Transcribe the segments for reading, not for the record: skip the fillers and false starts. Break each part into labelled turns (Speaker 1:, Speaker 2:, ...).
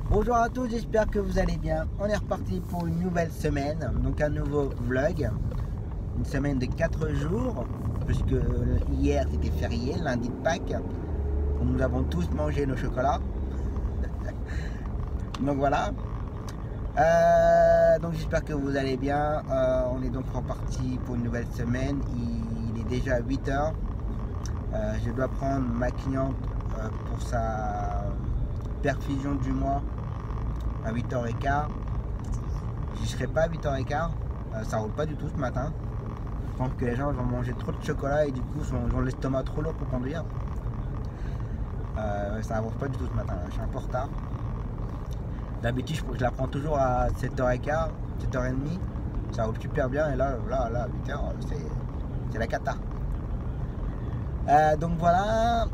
Speaker 1: Bonjour à tous, j'espère que vous allez bien. On est reparti pour une nouvelle semaine, donc un nouveau vlog. Une semaine de 4 jours, puisque hier c'était férié, lundi de Pâques. Nous avons tous mangé nos chocolats. Donc voilà. Donc j'espère que vous allez bien. On est donc reparti pour une nouvelle semaine. Il est déjà 8 h. Je dois prendre ma cliente pour sa perfusion du mois à 8 h 15. J'y serai pas à 8 h 15. Ça roule pas du tout ce matin. Je pense que les gens vont manger trop de chocolat et du coup ont l'estomac trop lourd pour conduire. Ça avance pas du tout ce matin. Je suis un peu en retard. D'habitude je la prends toujours à 7 h 15, 7 h 30. Ça roule super bien et là 8 h c'est la cata. Donc voilà.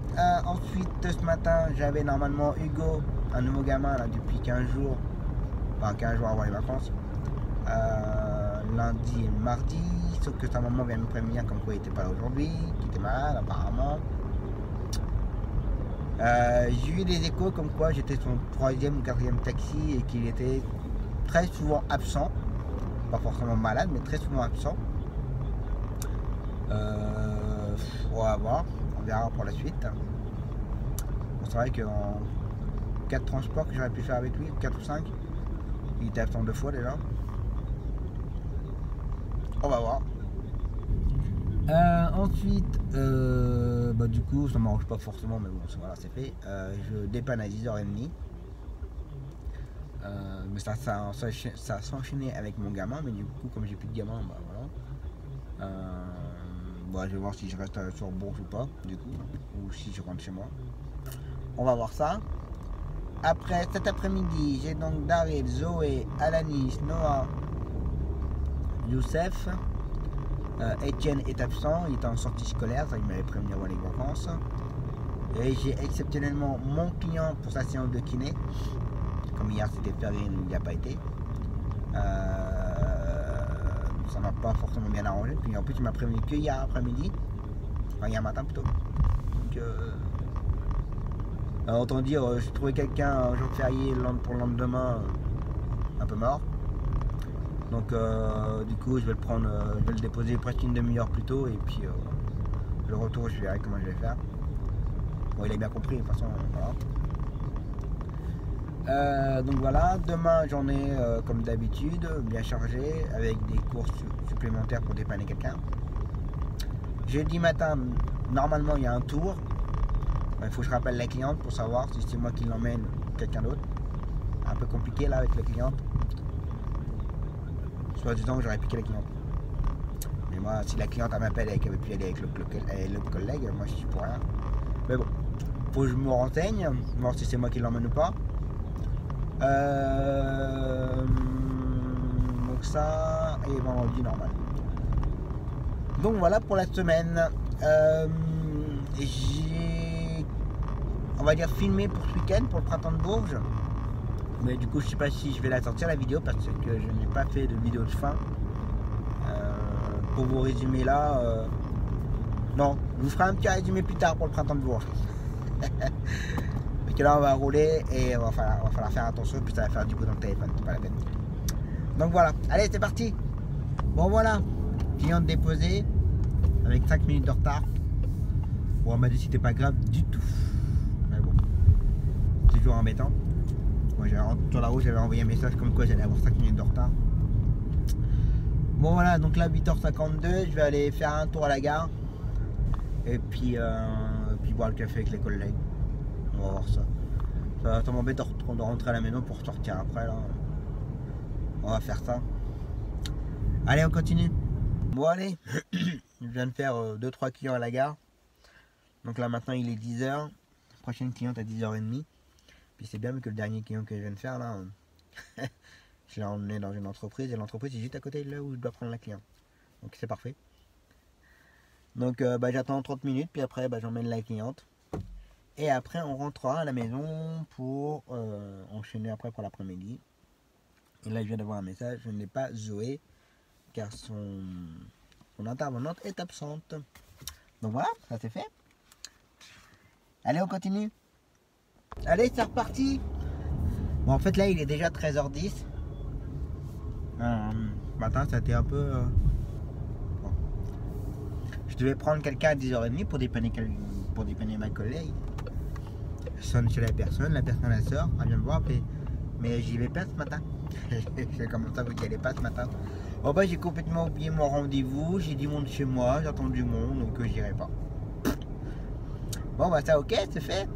Speaker 1: Ensuite ce matin j'avais normalement Hugo, un nouveau gamin là, depuis 15 jours, enfin 15 jours avant les vacances, lundi et mardi, sauf que sa maman vient me prévenir comme quoi il n'était pas là aujourd'hui, qu'il était malade apparemment. J'ai eu des échos comme quoi j'étais son 3e ou 4e taxi et qu'il était très souvent absent, pas forcément malade mais très souvent absent. On va voir, on verra pour la suite. Bon, c'est vrai qu'en 4 transports que j'aurais pu faire avec lui, 4 ou 5, il était absent 2 fois déjà. On va voir. Ensuite, du coup, ça m'arrange pas forcément, mais bon, voilà, c'est fait. Je dépanne à 10 h 30. Mais ça s'enchaînait avec mon gamin, mais du coup, comme j'ai plus de gamin, voilà. Je vais voir si je reste sur Bourges ou pas, du coup, ou si je rentre chez moi. On va voir ça. Après, cet après-midi, j'ai donc Daryl, Zoé, Alanis, Noah, Youssef. Etienne est absent, il est en sortie scolaire, ça il m'avait prévenu avant les vacances. Et j'ai exceptionnellement mon client pour sa séance de kiné. Comme hier c'était férié, il n'y a pas été. Ça m'a pas forcément bien arrangé. Puis en plus il m'a prévenu que hier après-midi, enfin hier matin plutôt. Donc autant dire, j'ai trouvé quelqu'un un jour férié pour le lendemain un peu mort. Donc du coup je vais le prendre, je vais le déposer presque une demi-heure plus tôt et puis le retour je verrai comment je vais faire. Bon, il a bien compris de toute façon, voilà. Donc voilà, demain j'en ai comme d'habitude bien chargé avec des courses supplémentaires pour dépanner quelqu'un. Jeudi matin normalement il y a un tour. Il faut que je rappelle la cliente pour savoir si c'est moi qui l'emmène ou quelqu'un d'autre. Un peu compliqué là avec la cliente. Soit disant que j'aurais piqué la cliente. Mais moi si la cliente m'appelle et qu'elle veut plus aller avec l'autre collègue, moi je suis pour rien. Mais bon, faut que je me renseigne, voir si c'est moi qui l'emmène ou pas. Donc ça, et vendredi normal. Donc voilà pour la semaine. J'ai, on va dire, filmé pour ce week-end, pour le printemps de Bourges. Mais du coup je sais pas si je vais la sortir la vidéo parce que je n'ai pas fait de vidéo de fin. Pour vous résumer là, non, je vous ferai un petit résumé plus tard pour le printemps de Bourges. Parce que là on va rouler et il va falloir faire attention, puis ça va faire du coup dans le téléphone, c'est pas la peine. Donc voilà, allez c'est parti. Bon voilà, cliente déposée avec 5 minutes de retard. Bon, on m'a dit que c'était pas grave du tout. Mais bon, c'est toujours embêtant. Moi sur la route j'avais envoyé un message comme quoi j'allais avoir 5 minutes de retard. Bon voilà, donc là 8 h 52, je vais aller faire un tour à la gare. Et puis boire le café avec les collègues. On va voir ça. Ça m'embête de rentrer à la maison pour sortir après là. On va faire ça. Allez, on continue. Bon allez, je viens de faire 2-3 clients à la gare. Donc là maintenant il est 10h. Prochaine cliente à 10h30. Puis c'est bien que le dernier client que je viens de faire là, je l'ai emmené dans une entreprise et l'entreprise est juste à côté de là où je dois prendre la cliente. Donc c'est parfait. Donc j'attends 30 minutes puis après j'emmène la cliente. Et après on rentrera à la maison pour enchaîner après pour l'après-midi. Et là je viens d'avoir un message, je n'ai pas Zoé car son intervenante est absente. Donc voilà, ça c'est fait. Allez, on continue. Allez, c'est reparti. Bon, en fait là il est déjà 13h10. Matin ça a été un peu... bon. Je devais prendre quelqu'un à 10h30 pour dépanner ma collègue. Je sonne chez la personne elle sort, elle vient me voir, mais j'y vais pas ce matin. J'ai commencé à vous dire, elle est pas ce matin. Oh j'ai complètement oublié mon rendez-vous, j'ai du monde chez moi, j'attends du monde, donc j'irai pas. Bon ça ok, c'est fait.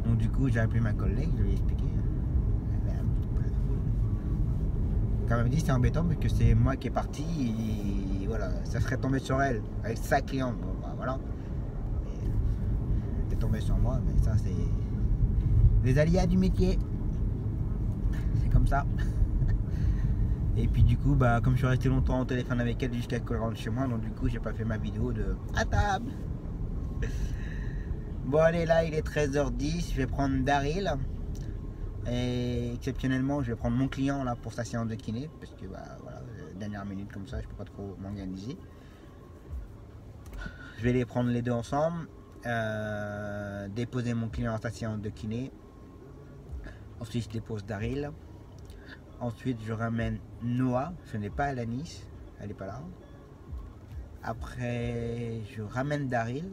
Speaker 1: Donc du coup j'ai appelé ma collègue, je lui ai expliqué. Quand même dit c'est embêtant parce que c'est moi qui est parti et voilà, ça serait tombé sur elle avec sa cliente. Bon voilà. C'est tombé sur moi, mais ça c'est les aléas du métier. C'est comme ça. Et puis du coup comme je suis resté longtemps au téléphone avec elle jusqu'à qu'elle rentre chez moi, donc du coup j'ai pas fait ma vidéo de à table. Bon allez, là il est 13h10, je vais prendre Daryl. Et exceptionnellement je vais prendre mon client là pour sa séance de kiné. Parce que voilà, dernière minute comme ça, je peux pas trop m'organiser. Je vais les prendre les deux ensemble. Déposer mon client à sa séance de kiné. Ensuite je dépose Daryl. Ensuite je ramène Noah, je n'ai pas Alanis, elle n'est pas là. Après je ramène Daryl.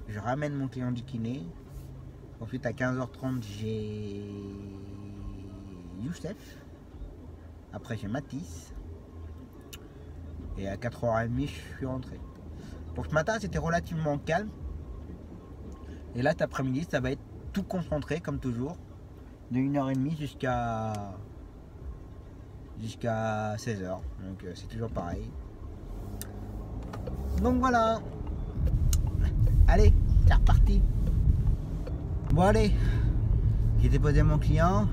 Speaker 1: Je ramène mon client du kiné. Ensuite à 15h30 j'ai Youssef. Après j'ai Mathis. Et à 4h30 je suis rentré. Donc ce matin c'était relativement calme. Et là cet après-midi ça va être tout concentré comme toujours. De 1h30 jusqu'à 16h. Donc c'est toujours pareil. Donc voilà. Allez, c'est reparti. Bon allez, j'ai déposé mon client,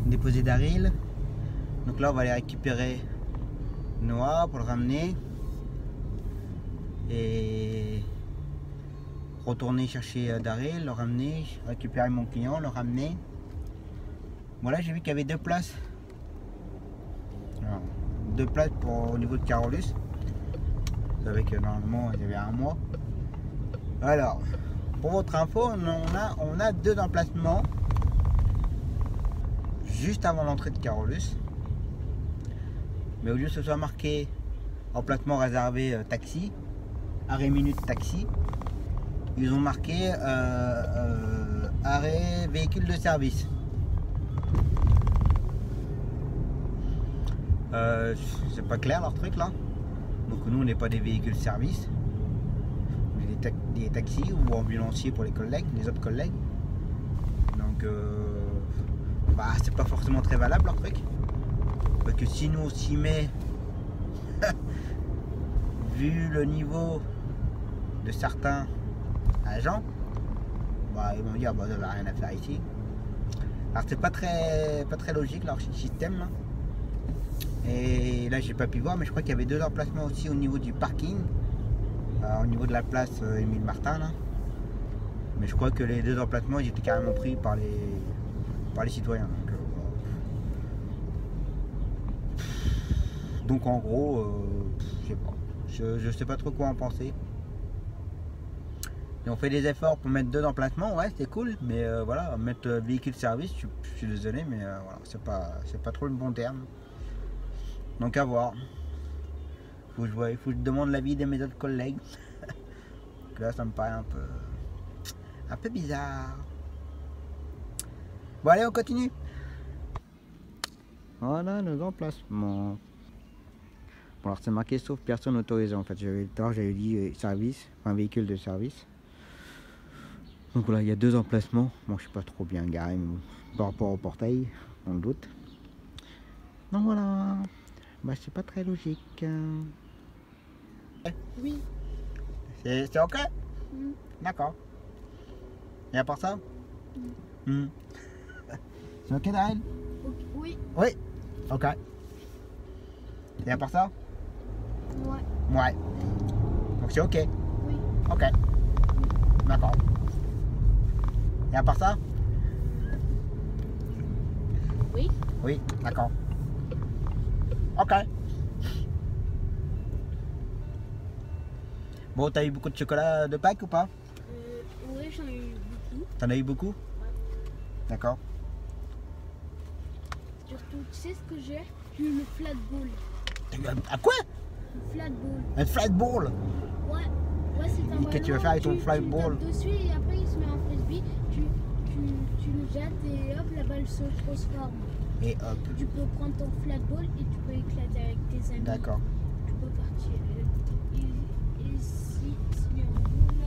Speaker 1: déposé Daryl. Donc là on va aller récupérer Noah pour le ramener. Et retourner chercher Daryl, le ramener, récupérer mon client, le ramener. Voilà, j'ai vu qu'il y avait deux places. Alors, deux places au niveau de Carolus. Vous savez que normalement il y avait un mois. Alors, pour votre info, on a deux emplacements juste avant l'entrée de Carolus. Mais au lieu que ce soit marqué emplacement réservé taxi, arrêt minute taxi, ils ont marqué arrêt véhicule de service. C'est pas clair leur truc là. Donc nous on n'est pas des véhicules service. Des taxis ou ambulanciers pour les collègues, les autres collègues. Donc c'est pas forcément très valable leur truc. Parce que si nous on s'y met, vu le niveau de certains agents, ils vont dire vous n'avez rien à faire ici. Alors c'est pas très logique leur système là. Et là j'ai pas pu voir, mais je crois qu'il y avait deux emplacements aussi au niveau du parking. Au niveau de la place Émile Martin là. Mais je crois que les deux emplacements ils étaient carrément pris par les citoyens. Donc en gros, je sais pas. Je sais pas trop quoi en penser. Et on fait des efforts pour mettre deux emplacements, ouais c'est cool, mais voilà, mettre véhicule service, je suis désolé, mais voilà, c'est pas trop le bon terme. Donc à voir. Il faut que je demande l'avis de mes autres collègues. Là ça me paraît un peu bizarre. Bon allez on continue. Voilà nos emplacements. Bon alors c'est marqué sauf personne autorisée en fait. J'avais dit service, enfin véhicule de service. Donc voilà, il y a 2 emplacements. Bon, je suis pas trop bien garé par rapport au portail, on le doute. Donc voilà, bah, c'est pas très logique.
Speaker 2: Oui.
Speaker 1: C'est ok? D'accord. Et à part ça? C'est ok, Daryl?
Speaker 2: Oui.
Speaker 1: Oui. Ok. Et à part ça?
Speaker 2: Ouais.
Speaker 1: Ouais. Donc c'est ok.
Speaker 2: Oui.
Speaker 1: Ok. D'accord. Et à part ça?
Speaker 2: Oui.
Speaker 1: Oui, d'accord. Ok. Bon, t'as eu beaucoup de chocolat de Pâques ou pas?
Speaker 2: Oui, j'en ai eu beaucoup.
Speaker 1: T'en as eu beaucoup? D'accord.
Speaker 2: Surtout, tu sais ce que j'ai? J'ai eu le flat ball.
Speaker 1: T'as eu un quoi?
Speaker 2: Le flat ball.
Speaker 1: Un flat ball?
Speaker 2: Ouais. Ouais, c'est un ballon.
Speaker 1: Qu'est-ce que tu vas faire avec ton flat ball?
Speaker 2: Tu tapes dessus et après il se met en frisbee. Tu le jettes et hop, la balle se transforme.
Speaker 1: Et hop.
Speaker 2: Tu peux prendre ton flat ball et tu peux éclater avec tes amis.
Speaker 1: D'accord.
Speaker 2: Tu peux partir. Et si il y a un boule,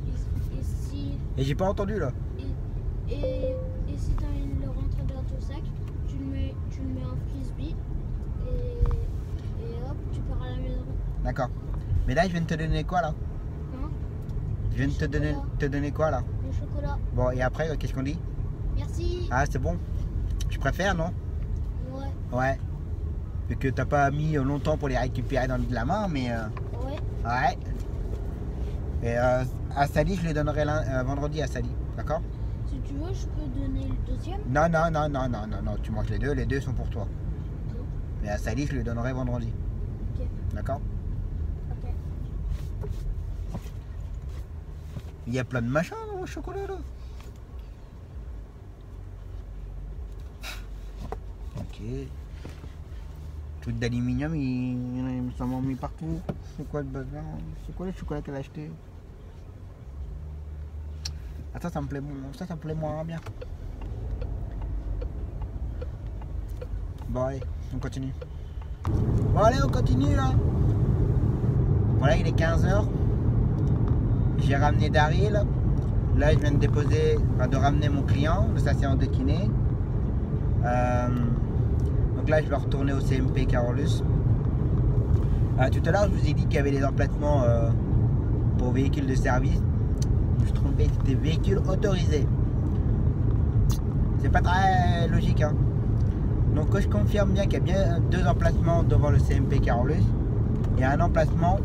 Speaker 2: et si
Speaker 1: Et j'ai pas entendu là.
Speaker 2: et si tu as envie de le rentrer dans ton sac, tu le mets en frisbee et hop, tu pars à la maison.
Speaker 1: D'accord. Mais là, je viens de te donner quoi là?
Speaker 2: Hein?
Speaker 1: Je viens de te donner quoi là?
Speaker 2: Le chocolat.
Speaker 1: Bon, et après, qu'est-ce qu'on dit?
Speaker 2: Merci.
Speaker 1: Ah, c'est bon. Je préfère, non?
Speaker 2: Ouais.
Speaker 1: Ouais. Vu que t'as pas mis longtemps pour les récupérer dans la main, mais
Speaker 2: Ouais.
Speaker 1: ouais. Et à Sally, je les donnerai vendredi à Sally, d'accord?
Speaker 2: Si tu veux, je peux donner le deuxième.
Speaker 1: Non, non, non, non, non, non, non, tu manges les deux sont pour toi.
Speaker 2: Non.
Speaker 1: Mais à Sally, je les donnerai vendredi.
Speaker 2: Ok.
Speaker 1: D'accord?
Speaker 2: Ok.
Speaker 1: Il y a plein de machins dans le chocolat là. Ok. Truc d'aluminium, il s'en m'en mis partout. C'est quoi le bazar? C'est quoi le chocolat qu'elle a acheté? Ah, ça me plaît bon, ça me plaît moins bien. Bon allez, on continue. Bon allez, on continue là. Voilà, il est 15h. J'ai ramené Daryl. Là, je viens de déposer, de ramener mon client de sa séance de kiné. Donc là, je vais retourner au CMP Carolus. Tout à l'heure, je vous ai dit qu'il y avait des emplacements pour véhicules de service. Je me suis trompé, c'était véhicules autorisés. C'est pas très logique, hein. Donc je confirme bien qu'il y a bien 2 emplacements devant le CMP Carolus et un emplacement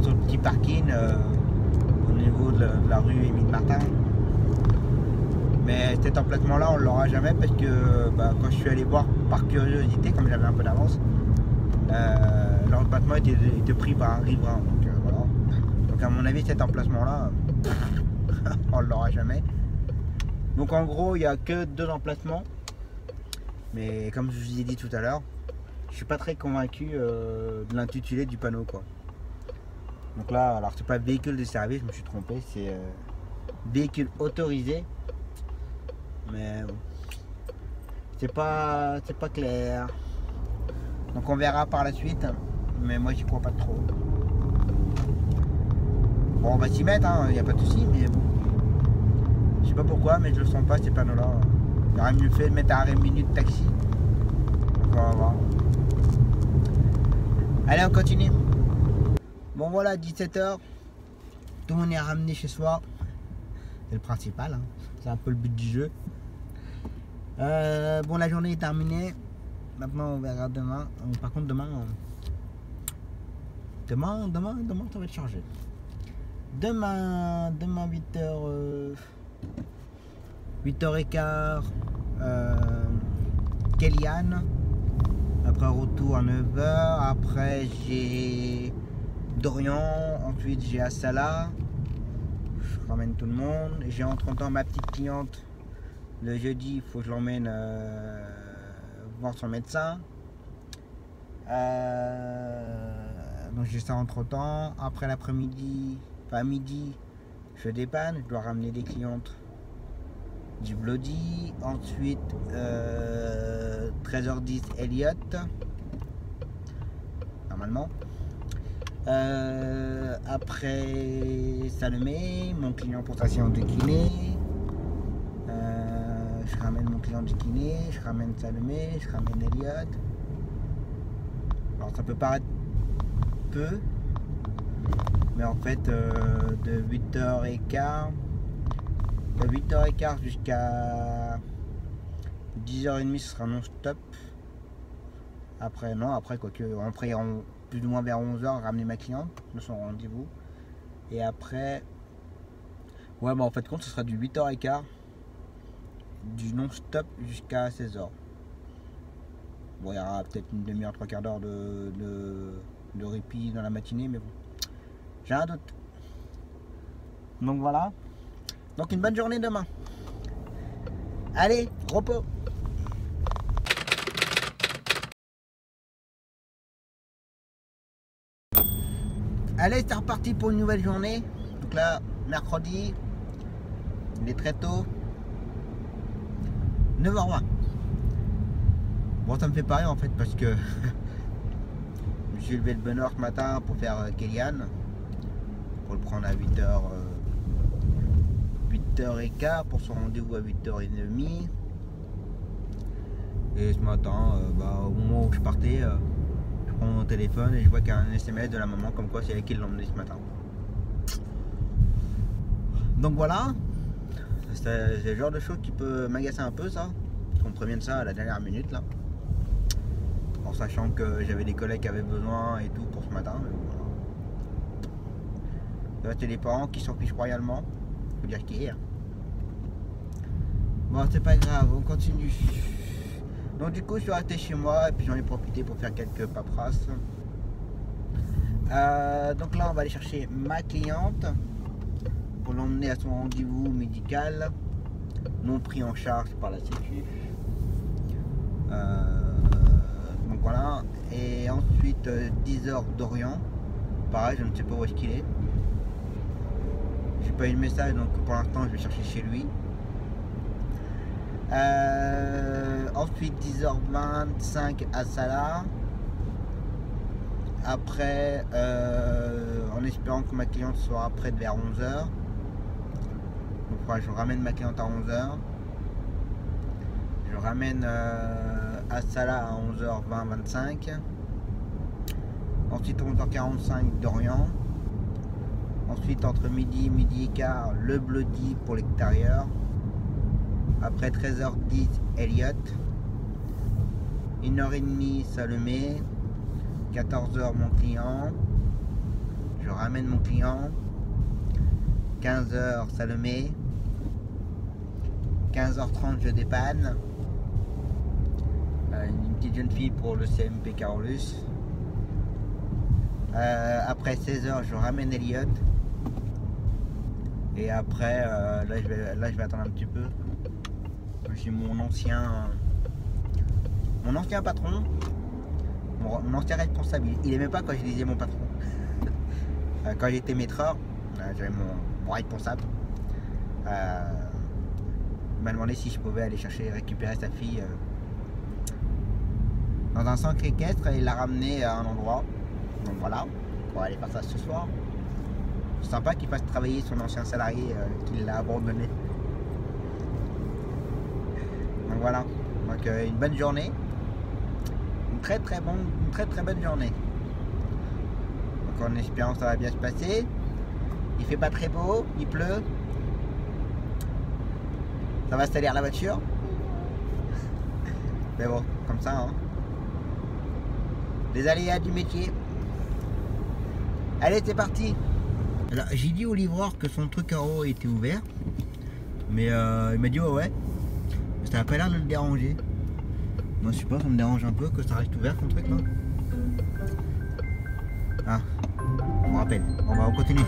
Speaker 1: sur le petit parking au niveau de la rue Émile Martin. Mais cet emplacement là on ne l'aura jamais parce que quand je suis allé voir par curiosité, comme j'avais un peu d'avance, l'emplacement était pris par un riverain. Donc voilà. Donc à mon avis cet emplacement là on ne l'aura jamais. Donc en gros il n'y a que 2 emplacements. Mais comme je vous ai dit tout à l'heure, je suis pas très convaincu de l'intitulé du panneau quoi. Donc là, alors c'est pas véhicule de service, je me suis trompé, c'est véhicule autorisé. Mais bon, c'est pas clair. Donc on verra par la suite, mais moi j'y crois pas trop. Bon, on va s'y mettre, il n'y a pas de souci, mais bon, je sais pas pourquoi, mais je le sens pas ces panneaux là. J'aurais mieux fait de mettre arrêt minute taxi. Donc on va voir. Allez, on continue. Bon voilà, 17h. Tout le monde est ramené chez soi. C'est le principal, hein. C'est un peu le but du jeu. Bon, la journée est terminée. Maintenant on verra demain. Par contre demain ça va être chargé. Demain 8h 8h15 Kéliane. Après retour à 9h. Après j'ai Dorian. Ensuite j'ai Assala. Je ramène tout le monde. J'ai entre temps ma petite cliente. Le jeudi, il faut que je l'emmène voir son médecin. Donc j'ai ça entre temps. Après l'après-midi, enfin midi, je dépanne. Je dois ramener des clientes du Bloody. Ensuite 13h10 Elliott. Normalement. Après Salomé, mon client pour sa séance de kiné. Je ramène mon client du kiné, je ramène Salomé, je ramène Elliot. Alors ça peut paraître peu, mais en fait de 8h15 jusqu'à 10h30 ce sera non-stop. Après non, après quoique après plus ou moins vers 11h ramener ma cliente de son rendez-vous. Et après ouais bah en fait compte ce sera du 8h15 du non-stop jusqu'à 16h. Bon, il y aura peut-être une demi-heure, trois quarts d'heure de répit dans la matinée, mais bon, j'ai un doute. Donc voilà. Donc une bonne journée demain. Allez, repos. Allez, c'est reparti pour une nouvelle journée. Donc là, mercredi, il est très tôt. 9h20. Bon, ça me fait pareil en fait parce que je me suis levé de bonne heure ce matin pour faire Kélian, pour le prendre à 8h15 pour son rendez-vous à 8h30. Et ce matin, au moment où je partais, je prends mon téléphone et je vois qu'il y a un SMS de la maman comme quoi c'est elle qui l'a emmené ce matin. Donc voilà, c'est le genre de choses qui peut m'agacer un peu ça, qu'on me prévienne ça à la dernière minute là. En sachant que j'avais des collègues qui avaient besoin et tout pour ce matin. Mais voilà. C'est les parents qui s'en fichent royalement. Faut dire ce qu'il y a. Bon, c'est pas grave, on continue. Donc du coup, je suis resté chez moi et puis j'en ai profité pour faire quelques paperasses. Donc là, on va aller chercher ma cliente pour l'emmener à son rendez-vous médical, non pris en charge par la Sécu. Donc voilà, et ensuite 10h d'Orient, pareil, je ne sais pas où est-ce qu'il est. J'ai pas eu le message, donc pour l'instant je vais chercher chez lui. Ensuite 10h25 à Salah. Après, en espérant que ma cliente soit prête vers 11h. Donc voilà, je ramène ma cliente à 11h. Je ramène à Salah à 11h20-25. Ensuite 11h45 d'Orient. Ensuite entre midi et quart le Bloody pour l'extérieur. Après 13h10 Elliot. 1h30 Salomé. 14h mon client. Je ramène mon client. 15h Salomé. 15h30 je dépanne. Une petite jeune fille pour le CMP Carolus. Après 16h je ramène Elliot. Et après là je vais attendre un petit peu. J'ai mon ancien patron, mon ancien responsable. Il aimait pas quand je disais mon patron. Quand j'étais maîtreur, j'avais mon responsable. Il m'a demandé si je pouvais aller récupérer sa fille dans un centre équestre et la ramener à un endroit. Donc voilà, on va aller faire ça ce soir. C'est sympa qu'il fasse travailler son ancien salarié qu'il l'a abandonné. Donc voilà, donc une bonne journée, une très bonne journée. Donc en espérant que ça va bien se passer. Il fait pas très beau, il pleut. Ça va salir la voiture. Mais bon, comme ça, hein. Les aléas du métier. Allez, c'est parti. Alors, j'ai dit au livreur que son truc à eau était ouvert. Mais il m'a dit ouais. Ça n'a pas l'air de le déranger. Moi je sais pas, ça me dérange un peu que ça reste ouvert son truc là. Ah, on me rappelle. Bon bah on continue.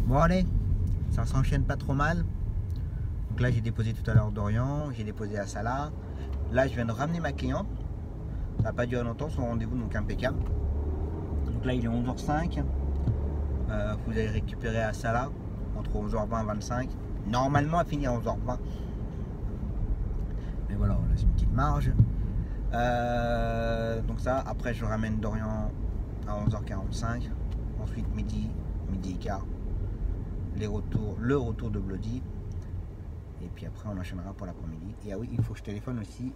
Speaker 1: Bon allez, ça s'enchaîne pas trop mal. Donc là j'ai déposé tout à l'heure d'Orient, j'ai déposé à Salah. Là je viens de ramener ma cliente. Ça n'a pas duré longtemps son rendez-vous, donc impeccable. Donc là il est 11h05. Vous allez récupérer à Salah entre 11h20 et 25. Normalement à finir à 11h20. Mais voilà, c'est une petite marge. Donc ça, après je ramène Dorian à 11h45. Ensuite midi, midi et quart. Le retour de Bloody. Et puis après on enchaînera pour l'après-midi. Et ah oui, il faut que je téléphone aussi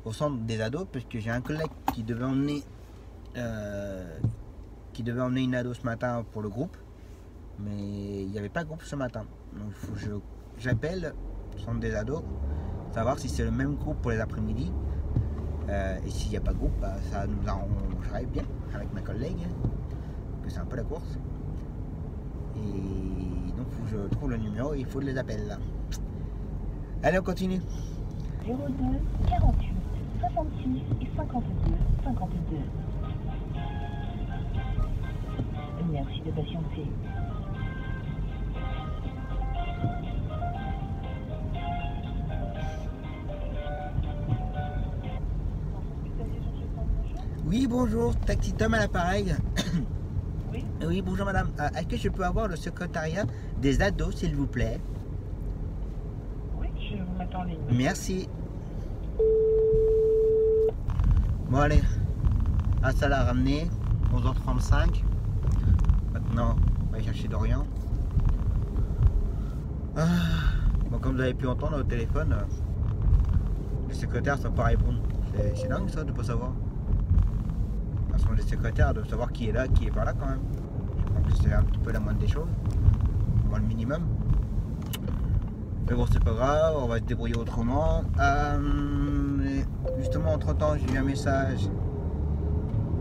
Speaker 1: au centre des ados parce que j'ai un collègue qui devait emmener une ado ce matin pour le groupe. Mais il n'y avait pas de groupe ce matin. Donc il faut que j'appelle le centre des ados, savoir si c'est le même groupe pour les après-midi. Et s'il n'y a pas de groupe, bah, ça nous arrangerait bien avec ma collègue, que c'est un peu la course. Et donc il faut que je trouve le numéro et il faut que je les appelle là. Allez, on continue.
Speaker 3: 02 48 66 et 52 52. Merci de patienter.
Speaker 1: Oui, bonjour, Taxi Tom à l'appareil.
Speaker 3: Oui.
Speaker 1: Oui, bonjour madame. Est-ce que je peux avoir le secrétariat des ados, s'il vous plaît?
Speaker 3: Oui, je vous mets en ligne.
Speaker 1: Merci. Bon, allez. Un salle à ramener, 11h35. Maintenant, on va aller chercher Dorian. Bon, comme vous avez pu entendre au téléphone, les secrétaires ne sont pas à répondre. C'est dingue ça de ne pas savoir. Ce sont les secrétaires de savoir qui est là, qui est pas là quand même. Je pense que c'est un petit peu la moindre des choses. Moins le minimum. Mais bon, c'est pas grave, on va se débrouiller autrement. Justement, entre temps, j'ai eu un message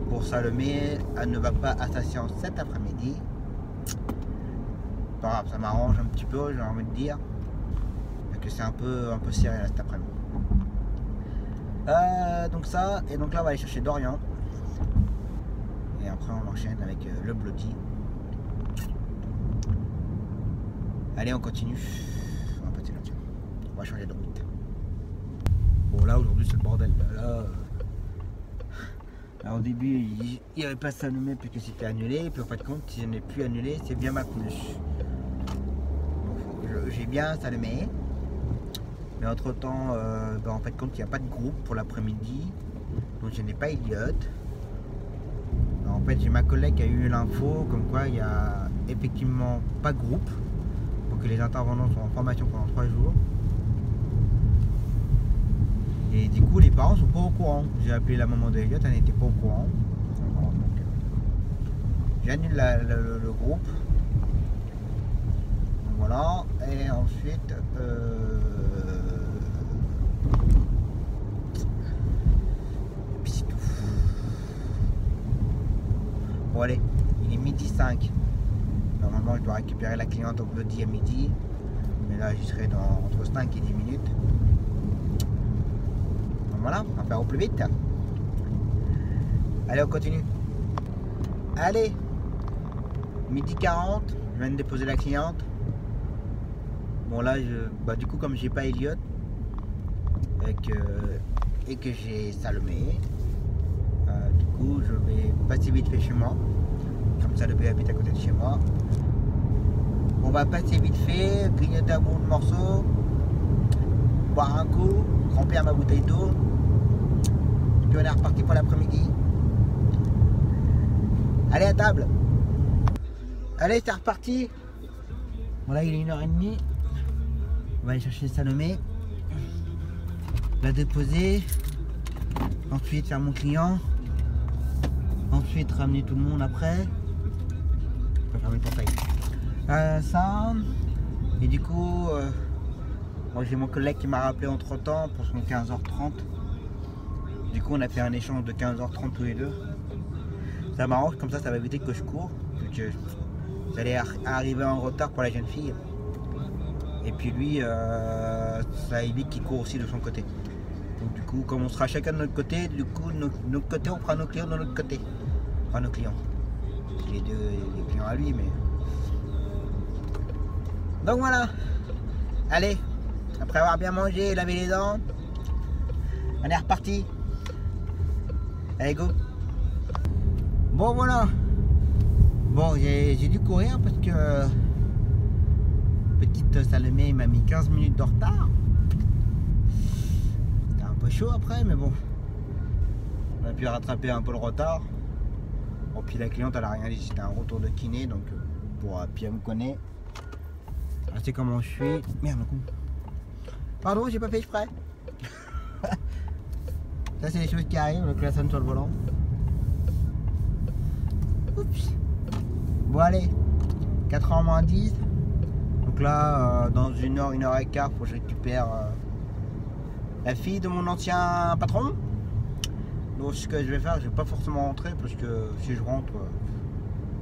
Speaker 1: pour Salomé. Elle ne va pas à sa séance cet après-midi. Pas grave, ça m'arrange un petit peu, j'ai envie de dire. Parce que c'est un peu serré là cet après-midi. Donc ça, et donc là, on va aller chercher Dorian. Et après, on enchaîne avec le Bloody. Allez, on continue. On va passer là-dessus. On va changer de route. Bon, là, aujourd'hui, c'est le bordel. Là, au début, il n'y avait pas Salomé puisque c'était annulé. Puis, en fin de compte, si je n'ai plus annulé, c'est bien maintenu. J'ai bien Salomé. Mais entre-temps, en fait, compte, il n'y a pas de groupe pour l'après-midi. Donc, je n'ai pas Elliot. En fait, j'ai ma collègue qui a eu l'info comme quoi il n'y a effectivement pas de groupe pour que les intervenants soient en formation pendant 3 jours. Et du coup, les parents sont pas au courant. J'ai appelé la maman de Elliot, elle n'était pas au courant. J'annule le groupe. Donc, voilà. Et ensuite, bon allez, il est midi 5. Normalement je dois récupérer la cliente au Bloody à midi. Mais là j'y serai dans entre 5 et 10 minutes. Donc voilà, on va faire au plus vite. Allez, on continue. Allez, midi 40, je viens de déposer la cliente. Bon là, du coup comme j'ai pas Elliot et que j'ai Salomé, du coup je vais passer vite fait chez moi. Comme ça le bébé habite à côté de chez moi. On va passer vite fait, grignoter un bout de morceau, boire un coup, remplir ma bouteille d'eau. Et puis on est reparti pour l'après-midi. Allez à table. Allez, c'est reparti. Voilà, il est 1h30. On va aller chercher Salomé. La déposer. Ensuite faire mon client. Ensuite ramener tout le monde après. Je vais fermer le portail. Ça. Et du coup, moi j'ai mon collègue qui m'a rappelé entre temps pour son 15h30. Du coup on a fait un échange de 15h30 tous les deux. Ça m'arrange, comme ça va éviter que je cours. Vu que j'allais arriver en retard pour la jeune fille. Et puis lui, ça évite qu'il court aussi de son côté. Donc du coup, comme on sera chacun de notre côté, du coup, de notre côté, on prend nos clients de notre côté. Enfin, nos clients. Les clients à lui, mais... Donc voilà. Allez, après avoir bien mangé et lavé les dents, on est reparti. Allez, go. Bon, voilà. Bon, j'ai dû courir parce que... Petite Salomé m'a mis 15 minutes de retard. C'était un peu chaud après, mais bon. On a pu rattraper un peu le retard. Bon, puis la cliente, elle a rien dit, c'était un retour de kiné, donc puis elle me connaît. Elle sait comment je suis. Merde, le coup. Pardon, j'ai pas fait exprès. Ça, c'est des choses qui arrivent, le klaxon sur le volant. Oups. Bon, allez, 4h moins 10. Donc là, dans 1 heure et quart, faut que je récupère la fille de mon ancien patron. Donc ce que je vais faire, je vais pas forcément rentrer parce que si je rentre,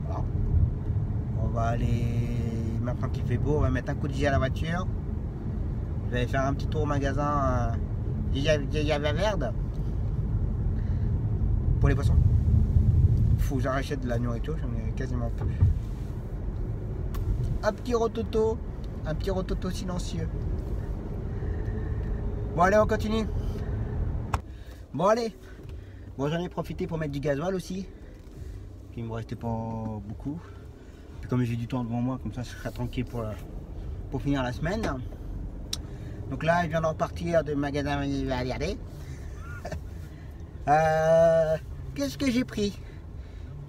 Speaker 1: voilà. On va aller, maintenant qu'il fait beau, on va mettre un coup de jet à la voiture. Je vais faire un petit tour au magasin Yaya Verde pour les poissons. Faut que j'arrête de la nourriture, j'en ai quasiment plus. Un petit rototo silencieux. Bon allez, on continue. Bon allez. Bon, j'en ai profité pour mettre du gasoil aussi. Puis il me restait pas beaucoup. Puis comme j'ai du temps devant moi, comme ça je serai tranquille pour finir la semaine. Donc là, je viens de repartir du magasin à regarder. Qu'est-ce que j'ai pris?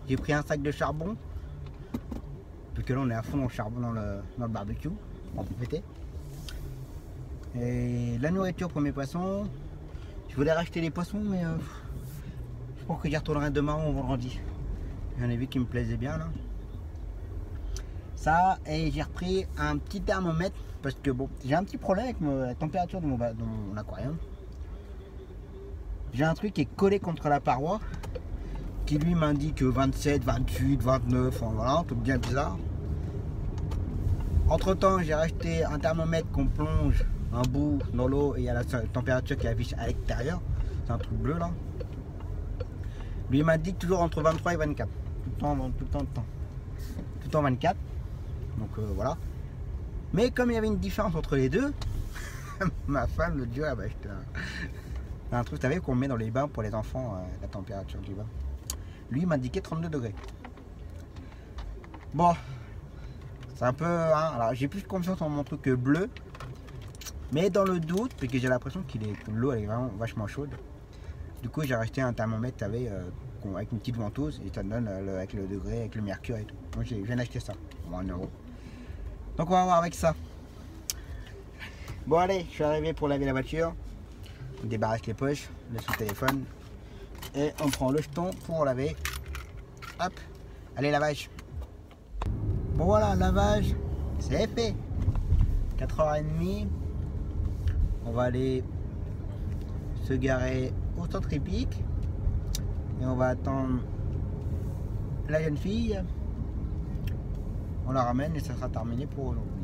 Speaker 1: J'ai pris un sac de charbon. Parce que là, on est à fond dans le charbon dans le barbecue. On peut péter. Et la nourriture pour mes poissons. Je voulais racheter les poissons, mais je pense que j'y retournerai demain ou vendredi. J'en ai vu qui me plaisait bien là. Ça, et j'ai repris un petit thermomètre parce que bon, j'ai un petit problème avec la température de mon aquarium. J'ai un truc qui est collé contre la paroi qui lui m'indique 27, 28, 29, enfin, voilà, un truc bien bizarre. Entre temps, j'ai racheté un thermomètre qu'on plonge un bout dans l'eau et il y a la température qui affiche à l'extérieur. C'est un truc bleu là. Lui il m'indique toujours entre 23 et 24. Tout le temps 24. Donc voilà. Mais comme il y avait une différence entre les deux, ma femme, le dieu, elle m'a acheté un truc, vous savez, qu'on met dans les bains pour les enfants, la température du bain. Lui il m'indiquait 32 degrés. Bon, c'est un peu, hein, alors j'ai plus confiance en mon truc bleu. Mais dans le doute, parce que j'ai l'impression que l'eau est vraiment vachement chaude. Du coup j'ai racheté un thermomètre avec une petite ventouse et ça te donne avec le degré, avec le mercure et tout. Moi je viens d'acheter ça, pour 1 euro. Donc on va voir avec ça. Bon allez, je suis arrivé pour laver la voiture. On débarrasse les poches, le sous-téléphone. Et on prend le jeton pour laver. Hop, allez lavage. Bon voilà, lavage, c'est fait. 4h30. On va aller se garer au centre hippique. Et on va attendre la jeune fille. On la ramène et ça sera terminé pour aujourd'hui.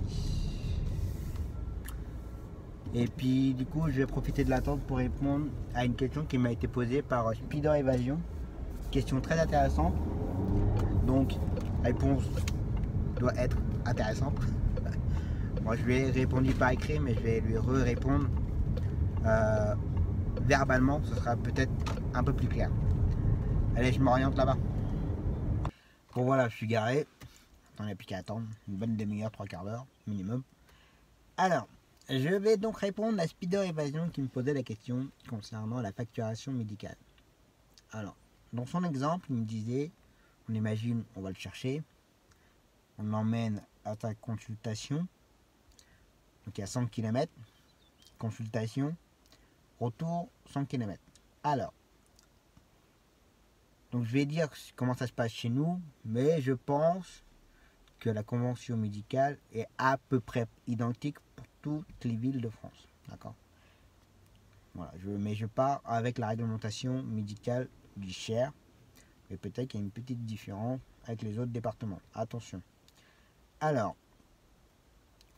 Speaker 1: Et puis du coup je vais profiter de l'attente pour répondre à une question qui m'a été posée par Spider Evasion. Question très intéressante. Donc la réponse doit être intéressante. Moi je lui ai répondu par écrit, mais je vais lui répondre verbalement, ce sera peut-être un peu plus clair. Allez, je m'oriente là-bas. Bon voilà, je suis garé. On n'a plus qu'à attendre une bonne demi-heure, 3/4 d'heure minimum. Alors, je vais donc répondre à Spider Evasion qui me posait la question concernant la facturation médicale. Alors, dans son exemple, il me disait, on imagine, on va le chercher, on l'emmène à ta consultation, donc il y a 100 km, consultation, retour 100 km. Alors, donc je vais dire comment ça se passe chez nous, mais je pense que la convention médicale est à peu près identique pour toutes les villes de France. D'accord. Voilà, mais je pars avec la réglementation médicale du Cher, et peut-être qu'il y a une petite différence avec les autres départements. Attention. Alors,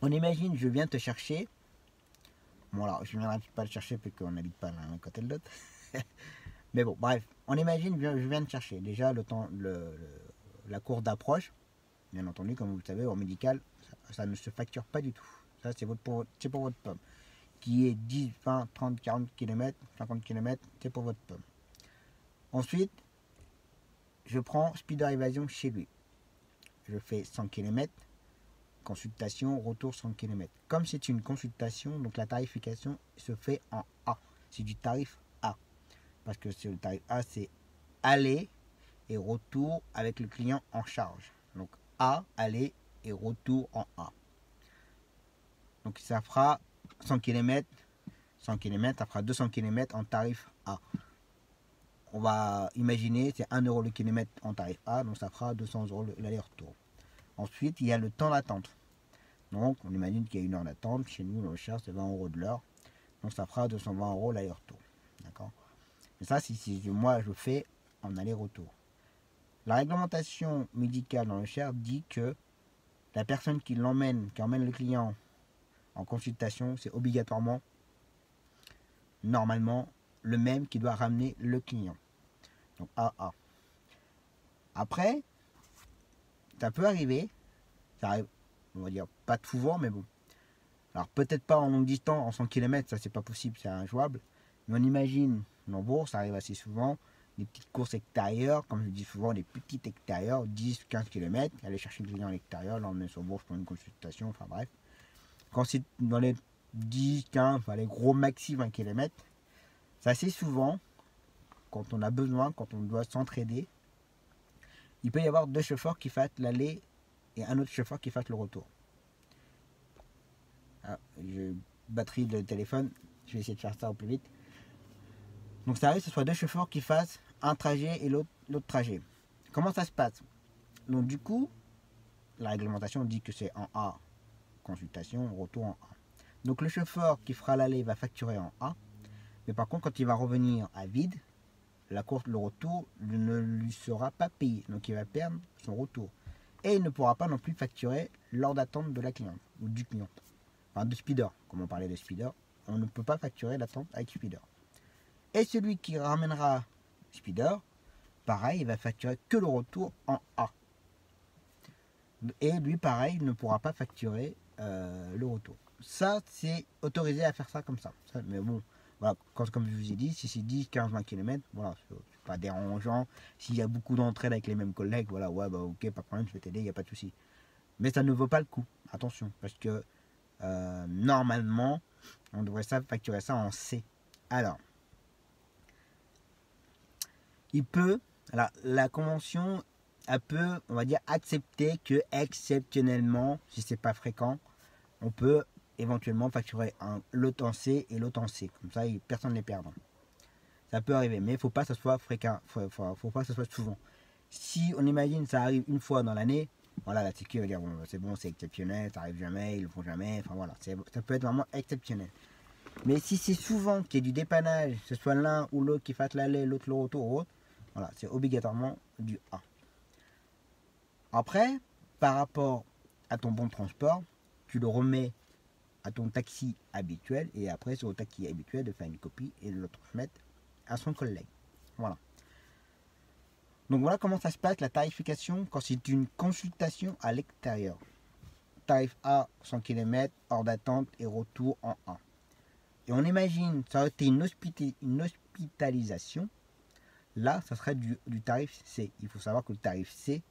Speaker 1: on imagine, je viens te chercher. Bon, alors, je ne viendrai pas le chercher parce qu'on n'habite pas l'un côté de l'autre. Mais bon, bref, on imagine, je viens te chercher. Déjà, la course d'approche, bien entendu, comme vous le savez, en médical, ça ne se facture pas du tout. Ça, c'est pour votre pomme. Qui est 10, 20, 30, 40 km, 50 km, c'est pour votre pomme. Ensuite, je prends Spider Evasion chez lui. Je fais 100 km, consultation, retour 100 km. Comme c'est une consultation, donc la tarification se fait en A. C'est du tarif A. Parce que le tarif A, c'est aller et retour avec le client en charge. Donc A, aller et retour en A. Donc ça fera 100 km, ça fera 200 km en tarif A. On va imaginer, c'est 1 € le kilomètre en tarif A, donc ça fera 200 € l'aller-retour. Ensuite, il y a le temps d'attente. Donc, on imagine qu'il y a 1 heure d'attente. Chez nous, le recherche, c'est 20 € de l'heure. Donc, ça fera 220 € l'aller-retour. D'accord? Mais ça, si moi, je fais en aller-retour. La réglementation médicale dans le Cher dit que la personne qui emmène le client en consultation, c'est obligatoirement, normalement, le même qui doit ramener le client. Donc AA. Après, ça peut arriver, ça arrive, on va dire pas souvent, mais bon. Alors peut-être pas en longue distance, en 100 km, ça c'est pas possible, c'est injouable. Mais on imagine, en bourse, ça arrive assez souvent, des petites courses extérieures, comme je dis souvent, des petites extérieures, 10-15 km, aller chercher le client à l'extérieur, l'emmener sur bourse pour une consultation, enfin bref. Quand c'est dans les 10, 15, enfin les gros maxi 20 km, c'est assez souvent, quand on a besoin, quand on doit s'entraider, il peut y avoir 2 chauffeurs qui fassent l'aller et un autre chauffeur qui fasse le retour. Ah, j'ai batterie de téléphone, je vais essayer de faire ça au plus vite. Donc ça arrive que ce soit 2 chauffeurs qui fassent un trajet et l'autre trajet. Comment ça se passe? Donc du coup, la réglementation dit que c'est en A, consultation, retour en A. Donc le chauffeur qui fera l'aller va facturer en A, mais par contre quand il va revenir à vide, la course, le retour ne lui sera pas payé, donc il va perdre son retour. Et il ne pourra pas non plus facturer l'heure d'attente de la cliente, ou du client. Enfin de speeder, comme on parlait de speeder, on ne peut pas facturer l'attente avec speeder. Et celui qui ramènera speeder, pareil, il va facturer que le retour en A. Et lui, pareil, il ne pourra pas facturer le retour. Ça, c'est autorisé à faire ça comme ça. Mais bon, voilà, comme je vous ai dit, si c'est 10, 15, 20 km, voilà, c'est pas dérangeant. S'il y a beaucoup d'entraide avec les mêmes collègues, voilà, ouais, bah ok, pas de problème, je vais t'aider, il n'y a pas de souci. Mais ça ne vaut pas le coup, attention, parce que normalement, on devrait facturer ça en C. Alors, la convention, elle peut, on va dire, accepter que exceptionnellement, si c'est pas fréquent, on peut éventuellement facturer l'autre en C et l'autre en C. Comme ça, personne n'est perdant. Ça peut arriver, mais il ne faut pas que ce soit fréquent, faut pas que ce soit souvent. Si on imagine ça arrive une fois dans l'année, voilà, la sécu va dire bon, c'est bon, c'est exceptionnel, ça arrive jamais, ils le font jamais, enfin voilà, ça peut être vraiment exceptionnel. Mais si c'est souvent qu'il y ait du dépannage, que ce soit l'un ou l'autre qui fasse l'aller, l'autre le retour ou autre, voilà, c'est obligatoirement du A. Après, par rapport à ton bon de transport, tu le remets à ton taxi habituel et après c'est au taxi habituel de faire une copie et de le transmettre à son collègue. Voilà. Donc voilà comment ça se passe la tarification quand c'est une consultation à l'extérieur. Tarif A 100 km, hors d'attente et retour en A. Et on imagine ça aurait été une hospitalisation. Là, ça serait du tarif C. Il faut savoir que le tarif C,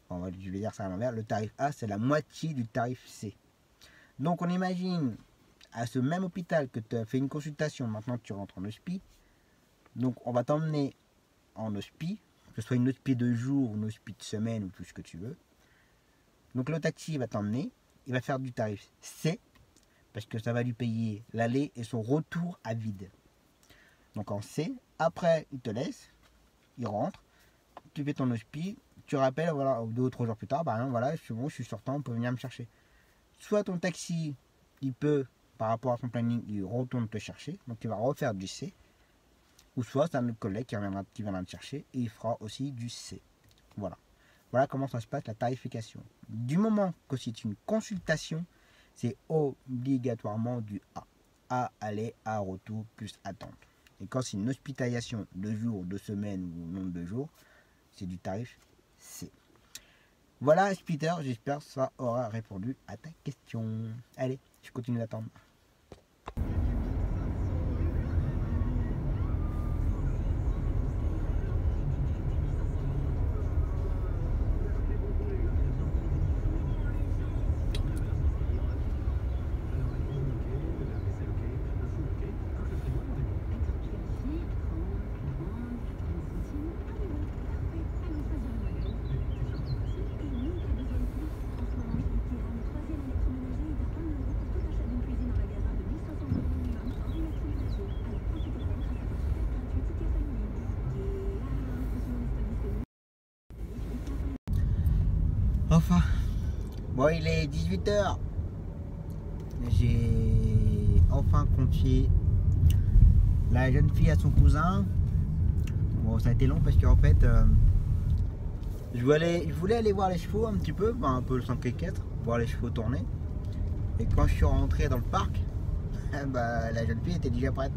Speaker 1: je vais dire ça à l'envers, le tarif A c'est la moitié du tarif C. Donc on imagine à ce même hôpital que tu as fait une consultation, maintenant tu rentres en hospi. Donc on va t'emmener en hospi, que ce soit une hospi de jour ou une hospi de semaine ou tout ce que tu veux. Donc le taxi va t'emmener, il va faire du tarif C, parce que ça va lui payer l'aller et son retour à vide. Donc en C, après il te laisse, il rentre, tu fais ton hospi, tu rappelles, voilà, 2 ou 3 jours plus tard, par exemple, voilà, c'est bon, je suis sortant, on peut venir me chercher. Soit ton taxi, il peut, par rapport à son planning, il retourne te chercher, donc il va refaire du C. Ou soit c'est un autre collègue qui viendra te chercher et il fera aussi du C. Voilà. Voilà comment ça se passe la tarification. Du moment que c'est une consultation, c'est obligatoirement du A. A aller, A retour, plus attente. Et quand c'est une hospitalisation de jours, de semaines ou nombre de jours, c'est du tarif C. Voilà, Peter, j'espère que ça aura répondu à ta question. Allez, je continue d'attendre. Enfin, bon, il est 18h. J'ai enfin confié la jeune fille à son cousin. Bon, ça a été long parce qu'en fait, je voulais aller voir les chevaux un petit peu, un peu le 100 km, voir les chevaux tourner. Et quand je suis rentré dans le parc, bah, la jeune fille était déjà prête.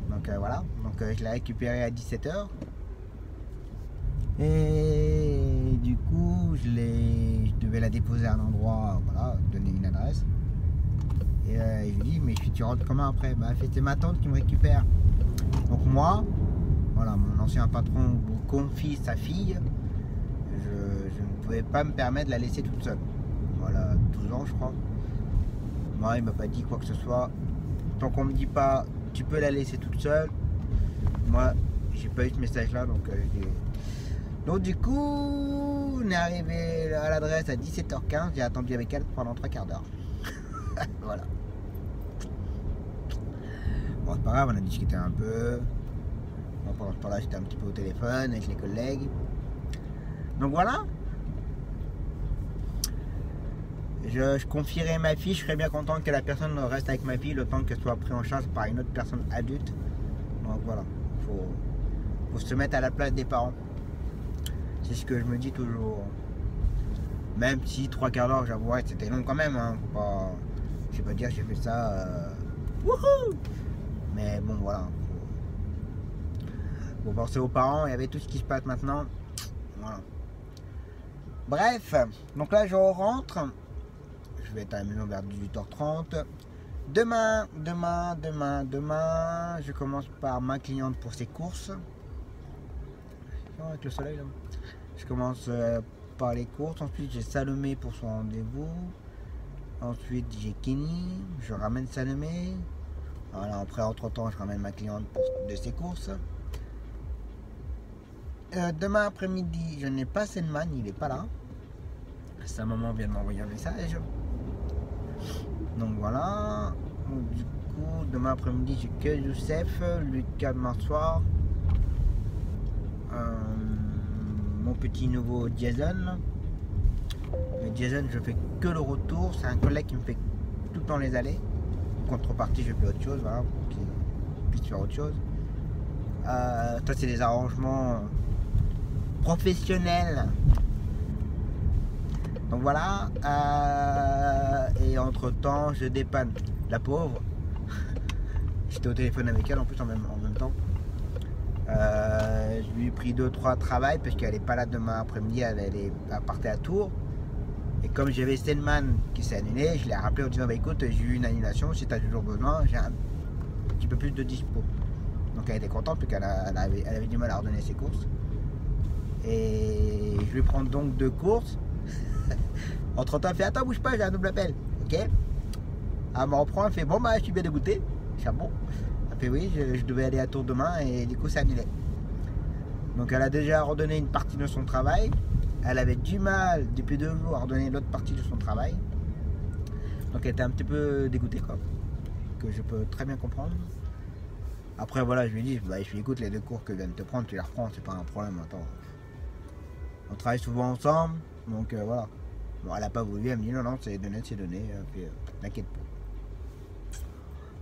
Speaker 1: Donc voilà, donc je l'ai récupérée à 17h. Et du coup, je devais la déposer à un endroit, voilà, donner une adresse. Et je lui dis, mais tu rentres comment après? Bah, c'est ma tante qui me récupère. Donc moi, voilà, mon ancien patron me confie sa fille. Je ne pouvais pas me permettre de la laisser toute seule. Voilà, 12 ans je crois. Moi, il m'a pas dit quoi que ce soit. Tant qu'on me dit pas, tu peux la laisser toute seule. Moi, j'ai pas eu ce message-là, donc du coup, on est arrivé à l'adresse à 17h15. J'ai attendu avec elle pendant 3 quarts d'heure. Voilà. Bon, c'est pas grave, on a discuté un peu. Bon, pendant ce temps-là, j'étais un petit peu au téléphone avec les collègues. Donc voilà. Je confierai ma fille. Je serais bien content que la personne reste avec ma fille le temps qu'elle soit prise en charge par une autre personne adulte. Donc voilà. Faut se mettre à la place des parents. C'est ce que je me dis toujours. Même si 3 quarts d'heure, j'avoue, ouais, c'était long quand même. Hein. Je vais pas dire que j'ai fait ça. Wouhou! Mais bon, voilà. Faut penser aux parents et avec tout ce qui se passe maintenant. Voilà. Bref, donc là, je rentre. Je vais être à la maison vers 18h30. Demain, je commence par ma cliente pour ses courses. Avec le soleil là. Je commence par les courses. Ensuite, j'ai Salomé pour son rendez-vous. Ensuite, j'ai Kenny. Je ramène Salomé. Voilà, après, entre-temps, je ramène ma cliente de ses courses. Demain après-midi, je n'ai pas Selman, il n'est pas là. Sa maman vient de m'envoyer un message. Donc voilà. Donc, du coup, demain après-midi, j'ai que Youssef, Lucas demain soir. Mon petit nouveau Jason. Mais Jason, je fais que le retour. C'est un collègue qui me fait tout le temps les allées. Contrepartie, je fais autre chose, voilà, pour qu'il puisse faire autre chose. Ça, c'est des arrangements professionnels. Donc voilà. Et entre temps, je dépanne la pauvre. J'étais au téléphone avec elle en plus en même temps. Je lui ai pris 2-3 travails parce qu'elle n'est pas là demain après-midi, elle partait à Tours. Et comme j'avais Selman qui s'est annulé, je l'ai rappelé en disant bah écoute, j'ai eu une annulation, si tu as toujours besoin, j'ai un petit peu plus de dispo. Donc elle était contente parce qu'elle avait du mal à redonner ses courses. Et je lui prends donc 2 courses. Entre temps, elle fait attends, bouge pas, j'ai un double appel. Ok. Elle me reprend, elle fait bon bah je suis bien dégoûté. Je suis bon. Elle fait oui, je devais aller à Tours demain et du coup c'est annulé. Donc elle a déjà redonné une partie de son travail. Elle avait du mal depuis 2 jours à redonner l'autre partie de son travail. Donc elle était un petit peu dégoûtée quoi. Que je peux très bien comprendre. Après voilà, je lui ai dit, bah, je lui écoute les 2 cours que je viens de te prendre, tu les reprends, c'est pas un problème. Attends. On travaille souvent ensemble, donc voilà. Bon, elle a pas voulu, elle me dit non, c'est donné, t'inquiète pas.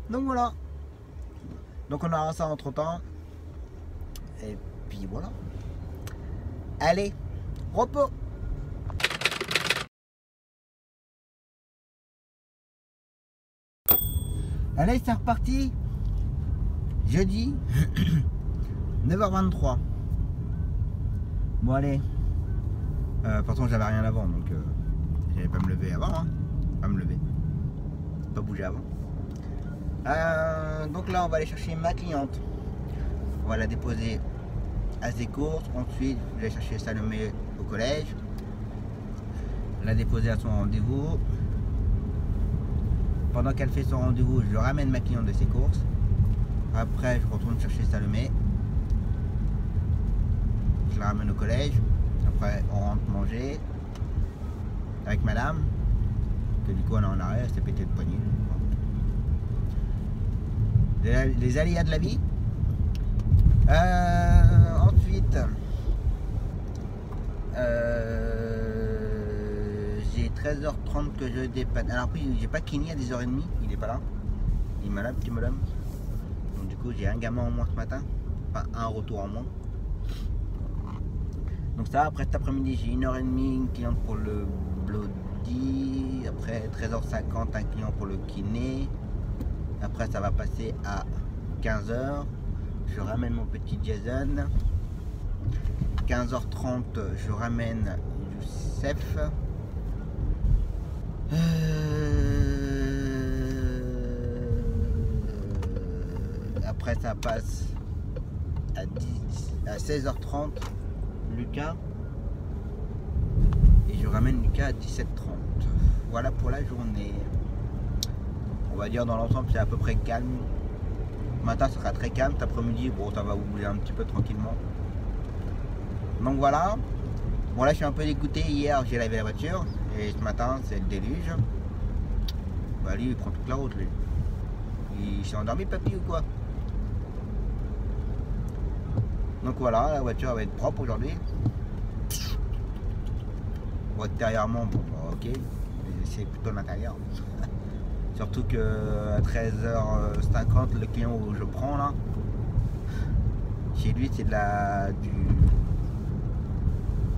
Speaker 1: Donc voilà. Donc on aura ça entre temps. Et puis voilà. Allez, repos. Allez, c'est reparti. Jeudi, 9h23. Bon allez. Pourtant j'avais rien avant, donc j'allais pas me lever avant, hein. Pas me lever. Pas bouger avant. Donc là on va aller chercher ma cliente. On va la déposer à ses courses. Ensuite je vais chercher Salomé au collège. La déposer à son rendez-vous. Pendant qu'elle fait son rendez-vous, je ramène ma cliente de ses courses. Après je retourne chercher Salomé. Je la ramène au collège. Après on rentre manger avec madame. Que du coup on est en arrêt, elle s'est pété le poignet. Les aléas de la vie. Ensuite 13h30 que je dépanne. Alors puis j'ai pas Kenny à 10h30, il est pas là. Il est malade, petit madame. Donc du coup j'ai un gamin en moins ce matin. Enfin un retour en moins. Donc ça, après cet après-midi j'ai 1h30 une cliente pour le Bloody. Après 13h50 un client pour le kiné. Après ça va passer à 15h. Je ramène mon petit Jason. 15h30 je ramène Youssef. Après ça passe à 16h30 Lucas. Et je ramène Lucas à 17h30. Voilà pour la journée. On va dire dans l'ensemble c'est à peu près calme. Ce matin ça sera très calme, cet après-midi bon ça va bouger un petit peu tranquillement. Donc voilà. Bon là je suis un peu dégoûté, hier j'ai lavé la voiture et ce matin c'est le déluge. Bah lui il prend toute la route lui. Il s'est endormi papy ou quoi? Donc voilà, la voiture va être propre aujourd'hui. Bon, extérieurement, bon bah, ok, mais c'est plutôt l'intérieur. Surtout que à 13h50 le client où je prends là, chez lui c'est du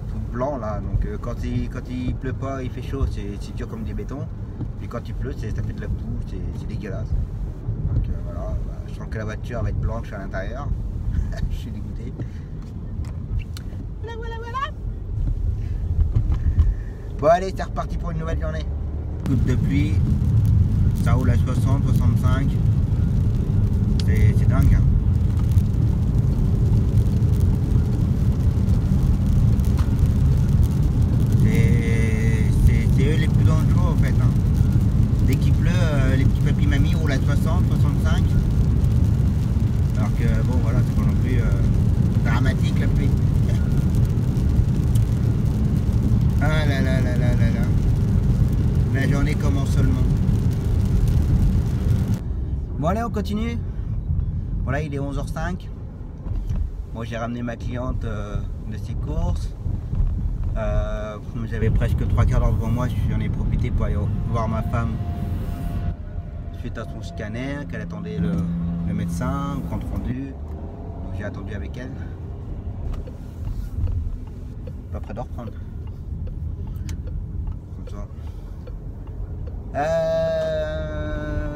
Speaker 1: tout blanc là, donc quand il pleut pas, il fait chaud, c'est dur comme des bétons. Puis quand il pleut, ça fait de la boue, c'est dégueulasse. Donc voilà, bah, je sens que la voiture va être blanche à l'intérieur. Je suis dégoûté. Voilà. Bon allez, c'est reparti pour une nouvelle journée. Goutte de pluie, ça roule à 60, 65. C'est dingue. Hein. C'est eux les plus dangereux en fait. Hein. Dès qu'il pleut, les petits papis mamies roulent à 60, 65. Alors que bon voilà, c'est pas non plus dramatique la pluie. Ah là là là là là là. La journée commence seulement. Bon allez on continue. Voilà il est 11h05. Moi j'ai ramené ma cliente de ses courses. J'avais presque 3 quarts d'heure devant moi, j'en ai profité pour aller voir ma femme suite à son scanner, qu'elle attendait le médecin, le compte rendu. Donc j'ai attendu avec elle. Pas près de reprendre. Comme ça.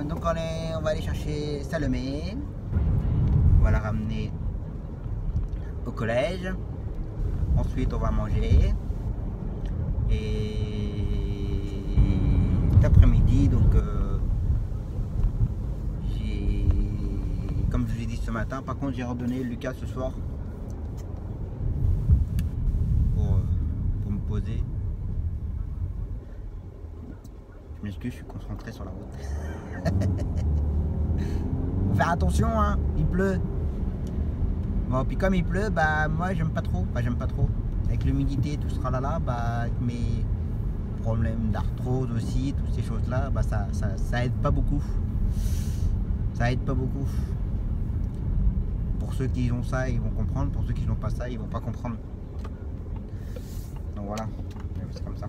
Speaker 1: Donc on va aller chercher Salomé. On va la ramener au collège. Ensuite on va manger. Et cet après-midi, donc comme je vous ai dit ce matin, par contre j'ai redonné Lucas ce soir pour me poser. Je m'excuse, je suis concentré sur la route. Faut faire attention, hein, il pleut. Bon, puis comme il pleut, bah moi j'aime pas trop. Enfin, j'aime pas trop. Avec l'humidité, tout ce tralala, bah avec mes problèmes d'arthrose aussi, toutes ces choses-là, bah ça aide pas beaucoup. Ça aide pas beaucoup. Pour ceux qui ont ça, ils vont comprendre. Pour ceux qui n'ont pas ça, ils vont pas comprendre. Donc voilà, c'est comme ça.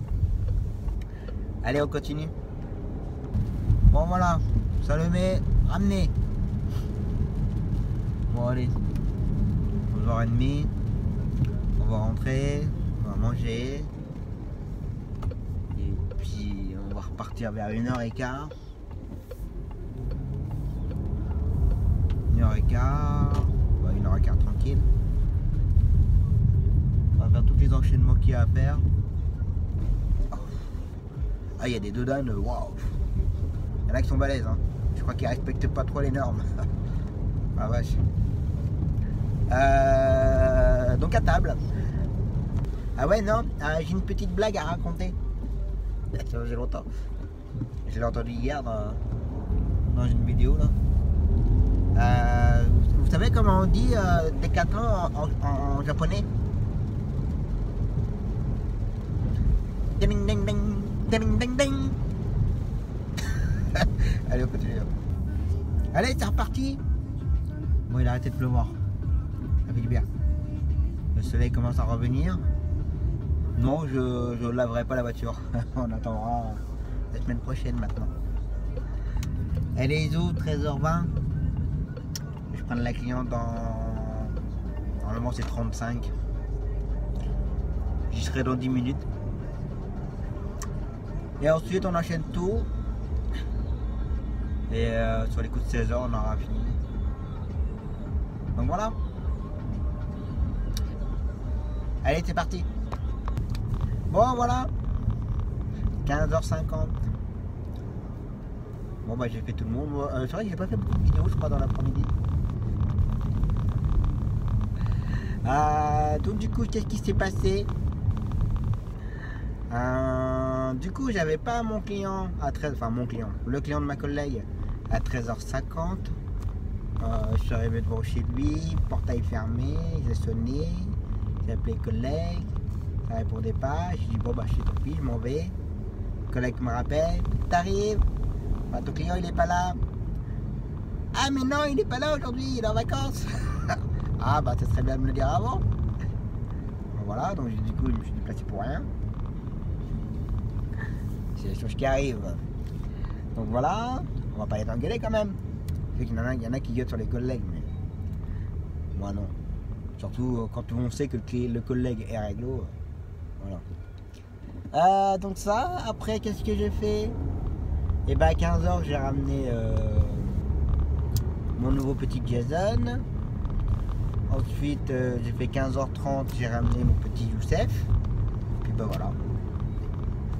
Speaker 1: Allez, on continue. Bon voilà, Salomé, ramenez. Bon allez, 11h30, on va rentrer, on va manger. Et puis on va repartir vers 1h15. 1h15, 1h15 tranquille. On va faire tous les enchaînements qu'il y a à faire. Ah, il y a des dodanes, waouh! Il y en a qui sont balèzes, hein. Je crois qu'ils respectent pas trop les normes. Ah vache. Donc à table. Ah ouais, non, j'ai une petite blague à raconter. Ça faisait longtemps. Je l'ai entendu hier dans une vidéo là. Vous savez comment on dit Décathlon en japonais? Ding ding ding. Ding, ding, ding. Allez, on continue. Allez, c'est reparti. Bon, il a arrêté de pleuvoir. Ça fait du bien. Le soleil commence à revenir. Non, je laverai pas la voiture. On attendra la semaine prochaine maintenant. Elle est où? 13h20. Je prends la cliente dans... Normalement c'est 35. J'y serai dans 10 minutes. Et ensuite on enchaîne tout. Et sur les coups de 16h on aura fini. Donc voilà. Allez, c'est parti. Bon voilà. 15h50. Bon bah j'ai fait tout le monde. C'est vrai que j'ai pas fait beaucoup de vidéos je crois dans l'après-midi. Donc du coup qu'est-ce qui s'est passé? Du coup j'avais pas mon client à 13, enfin mon client, le client de ma collègue à 13h50. Je suis arrivé devant chez lui, portail fermé, j'ai sonné, j'ai appelé le collègue, ça répondait pas, j'ai dit bon bah je suis tant pis, je m'en vais. Le collègue me rappelle, t'arrives, bah, ton client il est pas là. Ah mais non il est pas là aujourd'hui, il est en vacances. Ah bah ça serait bien de me le dire avant. Voilà, donc du coup je me suis déplacé pour rien. C'est les choses qui arrivent. Donc voilà, on va pas les engueuler quand même. Je sais qu'il y en a qui gueulent sur les collègues, mais moi non. Surtout quand on sait que le collègue est réglo. Voilà. Donc ça, après qu'est-ce que j'ai fait? Et bah à 15h j'ai ramené mon nouveau petit Jason. Ensuite j'ai fait 15h30, j'ai ramené mon petit Youssef. Puis bah voilà.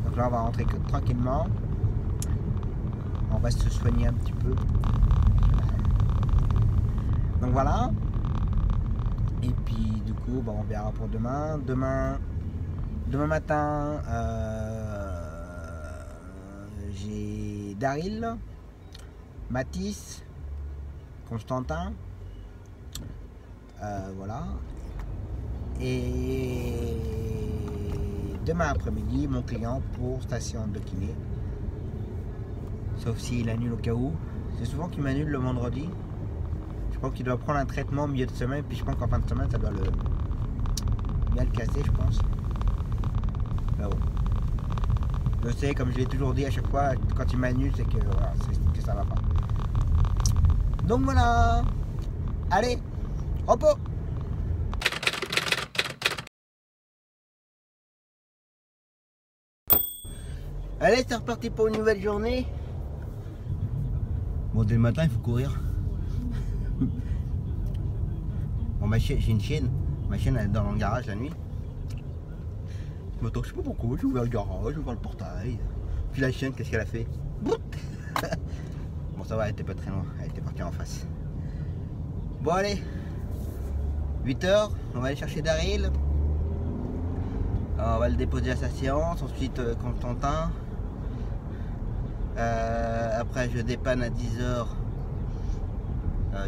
Speaker 1: Donc là on va rentrer tranquillement. On va se soigner un petit peu. Donc voilà. Et puis du coup bah, on verra pour demain. Demain matin j'ai Daryl, Mathis, Constantin. Voilà. Et demain après-midi mon client pour station de kiné. Sauf s'il annule au cas où. C'est souvent qu'il m'annule le vendredi. Je pense qu'il doit prendre un traitement au milieu de semaine. Puis je pense qu'en fin de semaine, ça doit bien le casser, je pense. Là haut. Je sais, comme je l'ai toujours dit à chaque fois, quand il m'annule, c'est que, voilà, que ça va pas. Donc voilà. Allez, repos. Allez, c'est reparti pour une nouvelle journée. Bon, dès le matin, il faut courir. Bon, j'ai une chienne. Ma chienne, elle est dans le garage la nuit. Je sais pas pourquoi. J'ai ouvert le garage, j'ai ouvert le portail. Puis la chienne, qu'est-ce qu'elle a fait? Bon, ça va, elle était pas très loin. Elle était partie en face. Bon, allez. 8h, on va aller chercher Daryl. On va le déposer à sa séance. Ensuite, Constantin. Après je dépanne à 10h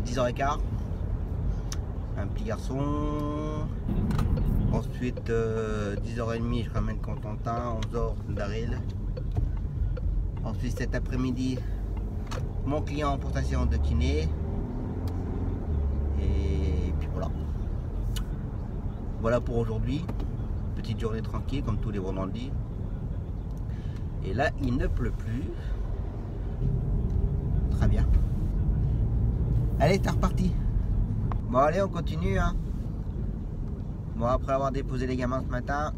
Speaker 1: 10h15 un petit garçon. Ensuite 10h30 je ramène Constantin. 11h Daryl. Ensuite cet après-midi mon client pour sa séance de kiné. Et puis voilà pour aujourd'hui. Petite journée tranquille comme tous les vendredis. Et là il ne pleut plus. Très bien. Allez, c'est reparti. Bon allez, on continue hein. Bon, après avoir déposé les gamins ce matin,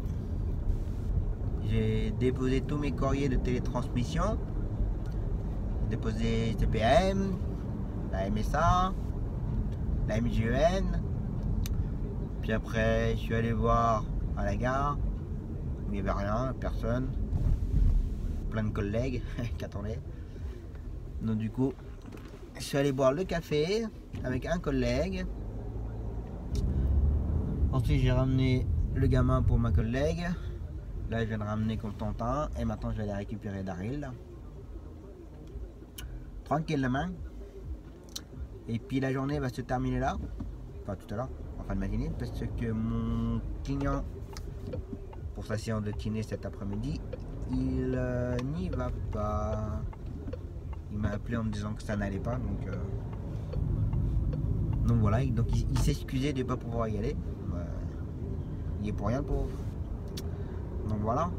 Speaker 1: j'ai déposé tous mes courriers de télétransmission. J'ai déposé CPM, la MSA, la MGEN. Puis après je suis allé voir à la gare. Il n'y avait rien, personne. Plein de collègues qui attendaient. Donc du coup, je suis allé boire le café avec un collègue. Ensuite, j'ai ramené le gamin pour ma collègue. Là, je viens de ramener Constantin. Et maintenant, je vais aller récupérer Daryl. Tranquillement. Et puis, la journée va se terminer là. Enfin, tout à l'heure, en fin de matinée. Parce que mon client, pour sa séance de kiné cet après-midi, il n'y va pas. Il m'a appelé en me disant que ça n'allait pas, donc voilà, donc il s'est excusé de ne pas pouvoir y aller. Il est pour rien le pauvre. Donc voilà.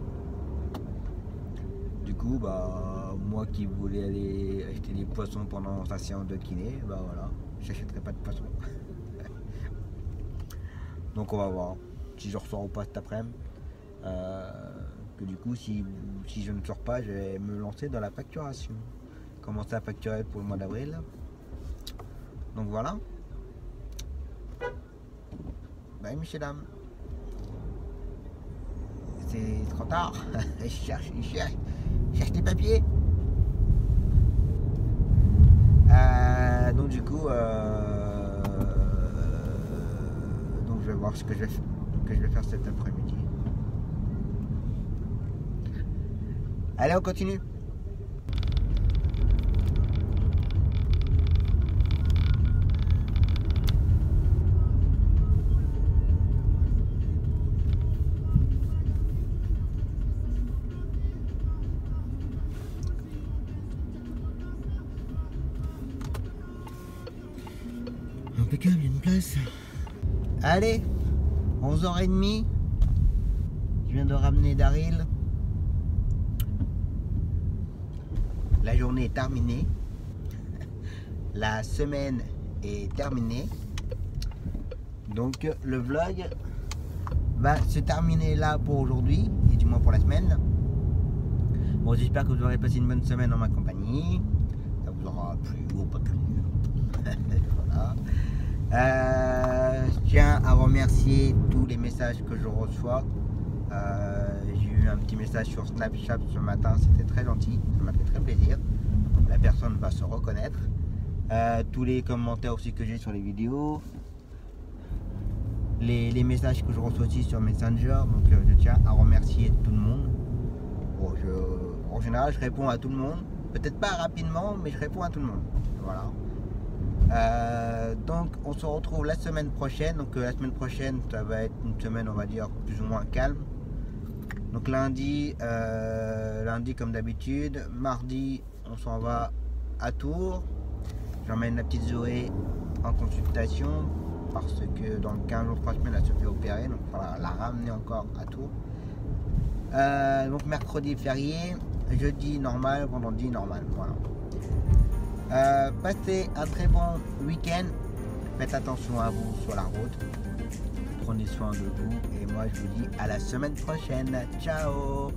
Speaker 1: Du coup, bah, moi qui voulais aller acheter des poissons pendant sa séance de kiné, bah voilà, j'achèterai pas de poissons. Donc on va voir si je ressors ou pas cet après-midi. Que du coup, si je ne sors pas, je vais me lancer dans la facturation. Commencer à facturer pour le mois d'avril. Donc voilà. Bye, messieurs, dames. C'est trop tard. Je cherche des papiers. Donc du coup, donc je vais voir ce que je vais faire cet après-midi. Allez, on continue. Impeccable, il y a une place. Allez, 11h30. Je viens de ramener Daryl. La journée est terminée. La semaine est terminée. Donc le vlog va se terminer là pour aujourd'hui, et du moins pour la semaine. Bon, j'espère que vous aurez passé une bonne semaine en ma compagnie. Ça vous aura plu ou pas plu. Voilà. Je tiens à remercier tous les messages que je reçois. J'ai eu un petit message sur Snapchat ce matin, c'était très gentil, ça m'a fait très plaisir. La personne va se reconnaître. Tous les commentaires aussi que j'ai sur les vidéos, les messages que je reçois aussi sur Messenger. Donc je tiens à remercier tout le monde. Bon, en général je réponds à tout le monde, peut-être pas rapidement, mais je réponds à tout le monde. Voilà. Donc on se retrouve la semaine prochaine. Donc la semaine prochaine ça va être une semaine, on va dire, plus ou moins calme. Donc lundi comme d'habitude. Mardi on s'en va à Tours. J'emmène la petite Zoé en consultation parce que dans 15 jours, 3 semaines elle se fait opérer, donc il faudra la ramener encore à Tours. Donc mercredi férié, jeudi normal, vendredi normal. Voilà. Passez un très bon week-end. Faites attention à vous sur la route. Prenez soin de vous. Et moi je vous dis à la semaine prochaine. Ciao.